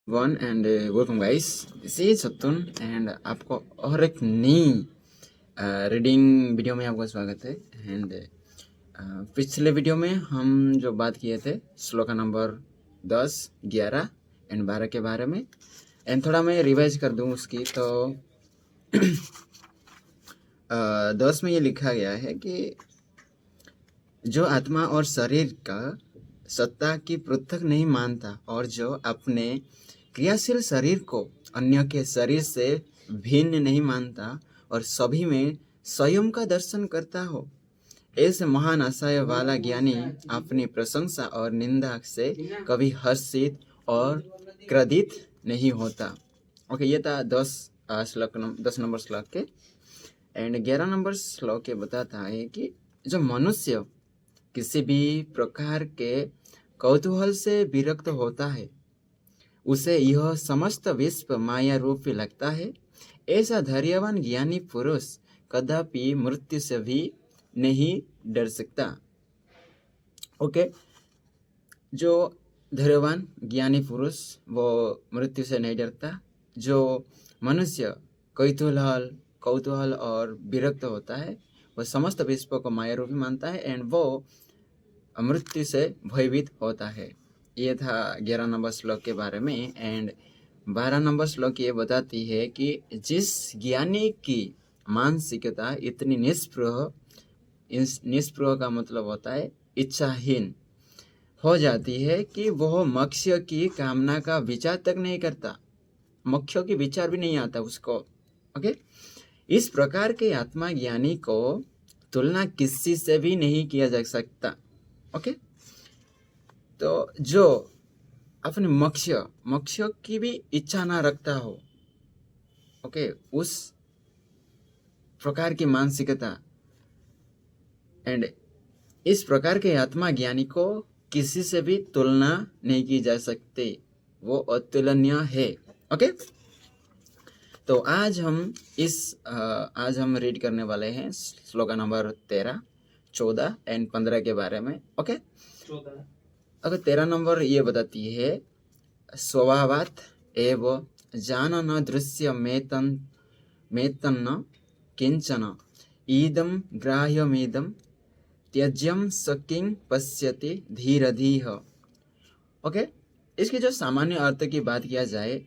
One and welcome guys, this is Sattun and आपको और एक नई रीडिंग वीडियो में आपका स्वागत है। एंड पिछले वीडियो में हम जो बात किए थे श्लोका नंबर 10, 11 एंड 12 के बारे में। एंड थोड़ा मैं रिवाइज कर दूं उसकी। तो 10 में ये लिखा गया है कि जो आत्मा और शरीर का सत्ता की पृथक नहीं मानता और जो अपने क्रियाशील शरीर को अन्य के शरीर से भिन्न नहीं मानता और सभी में स्वयं का दर्शन करता हो, ऐसे महान आशय वाला ज्ञानी अपनी प्रशंसा और निंदा से कभी हर्षित और क्रोधित नहीं होता। ओके, ये था 10 नंबर श्लोक के। एंड 11 नंबर श्लोक ये बताता है कि जो मनुष्य किसी भी प्रकार के कौतूहल से विरक्त होता है, उसे यह समस्त विश्व माया रूपी लगता है। ऐसा धैर्यवान ज्ञानी पुरुष कदापि मृत्यु से भी नहीं डर सकता। ओके, जो धैर्यवान ज्ञानी पुरुष वो मृत्यु से नहीं डरता। जो मनुष्य कौतूहल और विरक्त होता है, वह समस्त विश्व को माया रूपी मानता है एंड वो मृत्यु से भयभीत होता है। ये था 11 नंबर श्लोक के बारे में। एंड 12 नंबर श्लोक ये बताती है कि जिस ज्ञानी की मानसिकता इतनी निष्पृह का मतलब होता है इच्छाहीन हो जाती है कि वह मोक्ष की कामना का विचार तक नहीं करता, मोक्ष की विचार भी नहीं आता उसको। ओके, इस प्रकार के आत्मा ज्ञानी को तुलना किसी से भी नहीं किया जा सकता। ओके, तो जो अपने मोक्ष की भी इच्छा ना रखता हो, ओके, उस प्रकार की मानसिकता एंड इस प्रकार के आत्मा ज्ञानी को किसी से भी तुलना नहीं की जा सकती, वो अतुलनीय है। ओके, तो आज हम रीड करने वाले हैं श्लोका नंबर 13, 14 एंड 15 के बारे में। ओके, अगर 13 नंबर ये बताती है स्वभावात् एव जानन दृश्य मेतन्न किंचन इदं ग्राह्यमिदं त्यज्यम सकिं पश्यति धीरधीह। ओके, इसकी जो सामान्य अर्थ की बात किया जाए,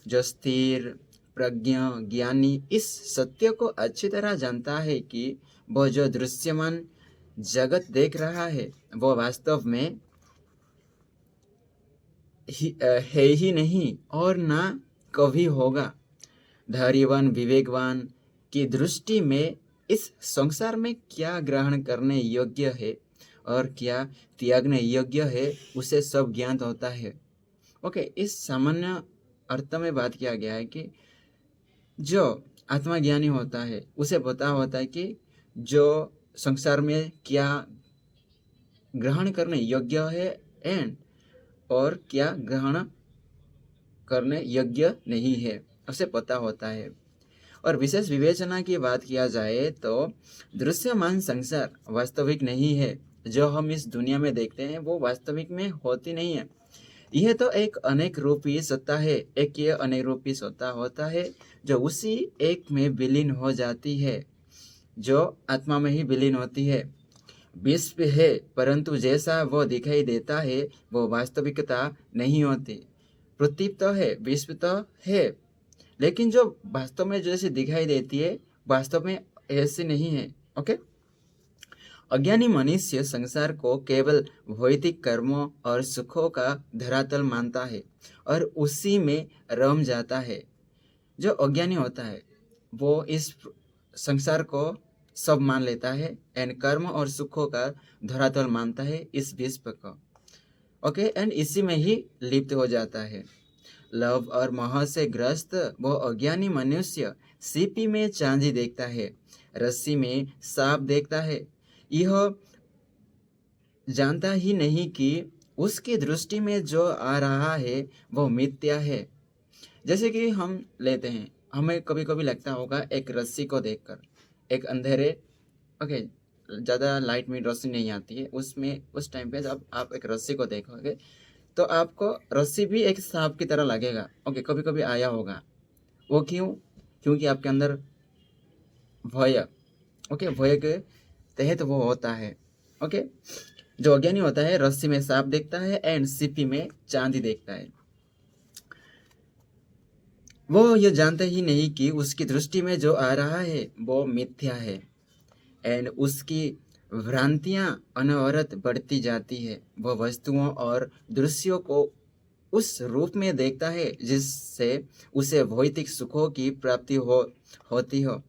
जो स्थिर प्रज्ञ ज्ञानी इस सत्य को अच्छी तरह जानता है कि वह जो दृश्यमान जगत देख रहा है वो वास्तव में है ही नहीं और ना कभी होगा। धैर्यवान विवेकवान की दृष्टि में इस संसार में क्या ग्रहण करने योग्य है और क्या त्यागने योग्य है उसे सब ज्ञात होता है। ओके, इस सामान्य अर्थ में बात किया गया है कि जो आत्मज्ञानी होता है उसे पता होता है कि जो संसार में क्या ग्रहण करने योग्य है एंड और क्या ग्रहण करने योग्य नहीं है, उसे पता होता है। और विशेष विवेचना की बात किया जाए तो दृश्यमान संसार वास्तविक नहीं है। जो हम इस दुनिया में देखते हैं वो वास्तविक में होती नहीं है। यह तो एक अनेक रूपी सत्ता है, एक ये अनेक रूपी सत्ता होता है जो उसी एक में विलीन हो जाती है, जो आत्मा में ही विलीन होती है। विश्व है परंतु जैसा वो दिखाई देता है वो वास्तविकता नहीं होती। पृथ्वी तो है, विश्व तो है, लेकिन जो वास्तव में जैसे दिखाई देती है वास्तव में ऐसी नहीं है। ओके, अज्ञानी मनुष्य संसार को केवल भौतिक कर्मों और सुखों का धरातल मानता है और उसी में रम जाता है। जो अज्ञानी होता है वो इस संसार को सब मान लेता है एंड कर्म और सुखों का धरातल मानता है इस विश्व को। ओके, एंड इसी में ही लिप्त हो जाता है। लव और मोह से ग्रस्त वो अज्ञानी मनुष्य सीपी में चांदी देखता है, रस्सी में सांप देखता है। यह जानता ही नहीं कि उसकी दृष्टि में जो आ रहा है वो मिथ्या है। जैसे कि हम लेते हैं, हमें कभी कभी लगता होगा एक रस्सी को देखकर, एक अंधेरे, ओके, ज़्यादा लाइट में रस्सी नहीं आती है, उसमें उस टाइम पे जब आप एक रस्सी को देखोगे तो आपको रस्सी भी एक सांप की तरह लगेगा। ओके, कभी कभी आया होगा। वो क्यों? क्योंकि आपके अंदर भय, ओके, भय के तहत वो होता है। ओके, जो अज्ञानी होता है रस्सी में सांप देखता है एंड सीपी में चांदी देखता है। वो ये जानता ही नहीं कि उसकी दृष्टि में जो आ रहा है वो मिथ्या है एंड उसकी भ्रांतियां अनवरत बढ़ती जाती है। वह वस्तुओं और दृश्यों को उस रूप में देखता है जिससे उसे भौतिक सुखों की प्राप्ति होती हो।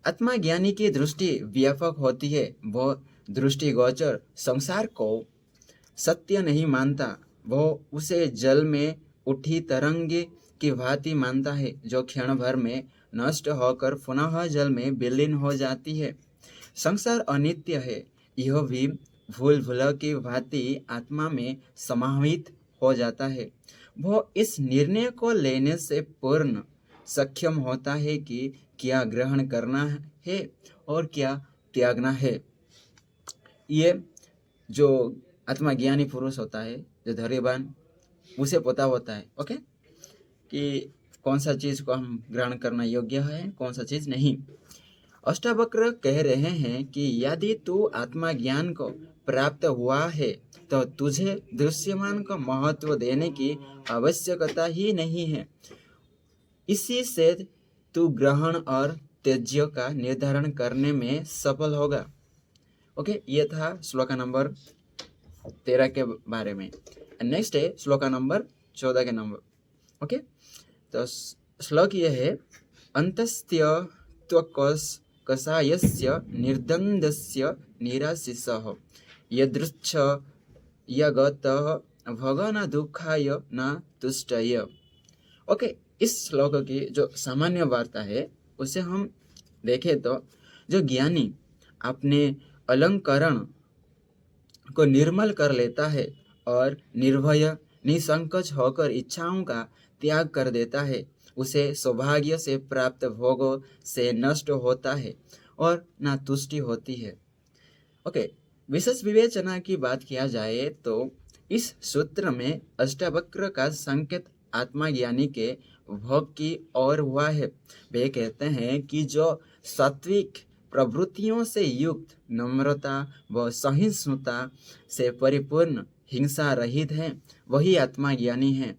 आत्मा ज्ञानी की दृष्टि व्यापक होती है। वह दृष्टिगोचर संसार को सत्य नहीं मानता। वो उसे जल में उठी तरंग की भांति मानता है जो क्षण भर में नष्ट होकर पुनः जल में विलीन हो जाती है। संसार अनित्य है, यह भी भूल भुला की भांति आत्मा में समाहित हो जाता है। वो इस निर्णय को लेने से पूर्ण सक्षम होता है कि क्या ग्रहण करना है और क्या त्यागना है। ये जो आत्मा ज्ञानी पुरुष होता है, जो धैर्यवान, उसे पता होता है ओके, कि कौन सा चीज को हम ग्रहण करना योग्य है, कौन सा चीज नहीं। अष्टावक्र कह रहे हैं कि यदि तू आत्मा ज्ञान को प्राप्त हुआ है तो तुझे दृश्यमान को महत्व देने की आवश्यकता ही नहीं है। इसी से तू ग्रहण और त्याज्य का निर्धारण करने में सफल होगा। ओके, ये था श्लोका नंबर 13 के बारे में। नेक्स्ट है श्लोका नंबर 14 के नंबर। ओके, तो श्लोक ये है, अंतस्त्य त्वकस कषायस्य निर्दन्दस्य निराशिषः यदृच्छ यगतः भगन दुःखाय न तुष्टय। ओके, इस श्लोक की जो सामान्य वार्ता है उसे हम देखें तो जो ज्ञानी अपने अलंकरण को निर्मल कर लेता है और निर्भय निसंकोच होकर इच्छाओं का त्याग कर देता है, उसे सौभाग्य से प्राप्त भोगों से नष्ट होता है और ना तुष्टि होती है। ओके, विशेष विवेचना की बात किया जाए तो इस सूत्र में अष्टावक्र का संकेत आत्मा ज्ञानी के भोग की ओर हुआ है। वे कहते हैं कि जो सात्विक प्रवृत्तियों से युक्त, नम्रता व सहिष्णुता से परिपूर्ण, हिंसा रहित है, वही आत्मा ज्ञानी है।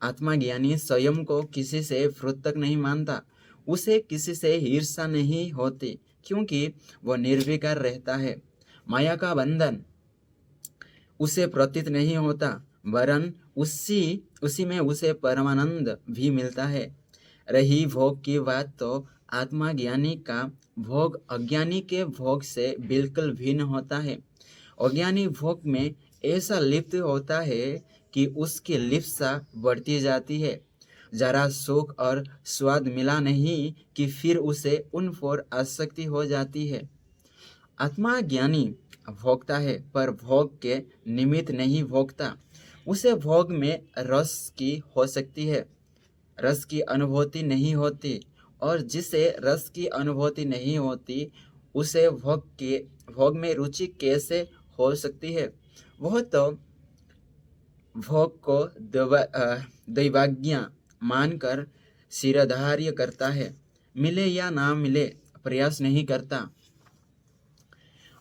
आत्मा ज्ञानी स्वयं को किसी से पृथक नहीं मानता, उसे किसी से ईर्ष्या नहीं होती क्योंकि वह निर्विकार रहता है। माया का बंधन उसे प्रतीत नहीं होता, वरन उसी में उसे परमानंद भी मिलता है। रही भोग की बात तो आत्मा ज्ञानी का भोग अज्ञानी के भोग से बिल्कुल भिन्न होता है। अज्ञानी भोग में ऐसा लिप्त होता है कि उसकी लिप्सा बढ़ती जाती है। जरा सुख और स्वाद मिला नहीं कि फिर उसे उन पर आसक्ति हो जाती है। आत्मा ज्ञानी भोगता है पर भोग के निमित्त नहीं भोगता। उसे भोग में रस की हो सकती है, रस की अनुभूति नहीं होती, और जिसे रस की अनुभूति नहीं होती उसे भोग में रुचि कैसे हो सकती है। वह तो भोग को दैवाज्ञा मानकर सिरधार्य करता है, मिले या ना मिले प्रयास नहीं करता।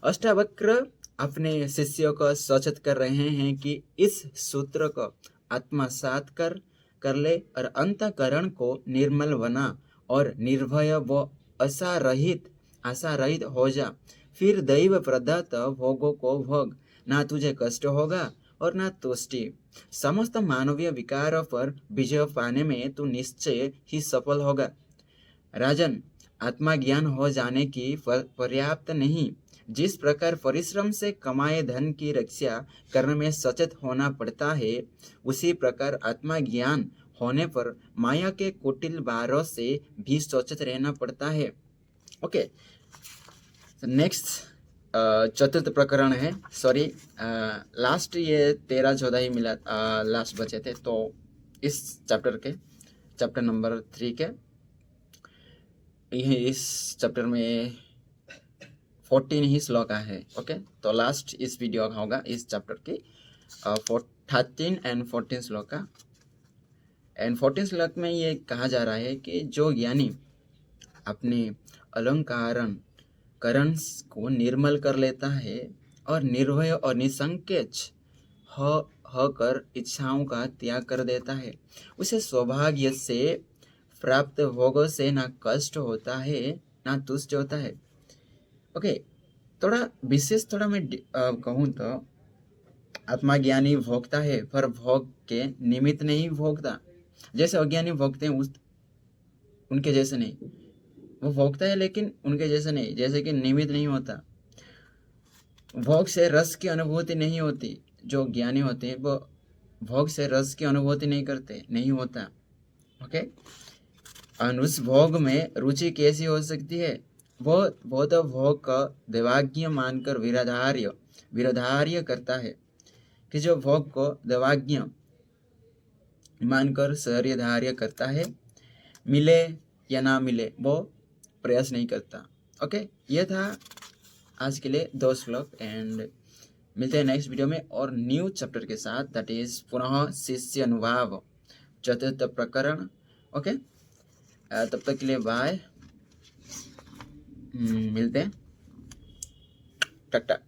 अष्टावक्र अपने शिष्यों को सचेत कर रहे हैं कि इस सूत्र को आत्मसात कर ले और अंतःकरण को निर्मल बना और निर्भय व आशा रहित हो जा। फिर दैव प्रदत्त भोगों को भोग, ना तुझे कष्ट होगा और ना तुष्टि। समस्त मानवीय विकारों पर विजय पाने में तू निश्चय ही सफल होगा। राजन, आत्मा ज्ञान हो जाने की पर्याप्त नहीं। जिस प्रकार परिश्रम से कमाए धन की रक्षा करने में सचेत होना पड़ता है, उसी प्रकार आत्मा ज्ञान होने पर माया के कुटिल बारों से भी सचेत रहना पड़ता है। ओके, नेक्स्ट चतुर्थ प्रकरण है। सॉरी, लास्ट ये 13-14 ही मिला, लास्ट बचे थे। तो इस चैप्टर नंबर 3 के इस चैप्टर में 14 ही श्लोक है। ओके, तो लास्ट इस वीडियो का होगा इस चैप्टर की। 13 एंड 14 श्लोक का। एंड 14 श्लोक में ये कहा जा रहा है कि जो ज्ञानी अपने अलंकारण करण को निर्मल कर लेता है और निर्भय और निसंकोच होकर इच्छाओं का त्याग कर देता है, उसे सौभाग्य से प्राप्त भोगों से ना कष्ट होता है ना तुष्ट होता है। ओके, थोड़ा विशेष थोड़ा मैं कहूँ तो आत्मा ज्ञानी भोगता है पर भोग के निमित्त नहीं भोगता। जैसे अज्ञानी भोगते हैं उनके जैसे नहीं, वो भोगता है लेकिन उनके जैसे नहीं, जैसे कि निमित्त नहीं होता। भोग से रस की अनुभूति नहीं होती। जो ज्ञानी होते हैं वो भोग से रस की अनुभूति नहीं करते, नहीं होता। ओके, और उस भोग में रुचि कैसी हो सकती है? वो तो भोग का दैवाज्ञ मानकर विरोधार्य करता है कि जो भोग को दैवाज्ञ मानकर शरीरधार्य करता है, मिले या ना मिले वो प्रयास नहीं करता। ओके, ये था आज के लिए 2 श्लोक। एंड मिलते हैं नेक्स्ट वीडियो में और न्यू चैप्टर के साथ, दैट इज पुनः शिष्य अनुभाव 4th प्रकरण। ओके, तब तक के लिए बाय, मिलते हैं, टाटा।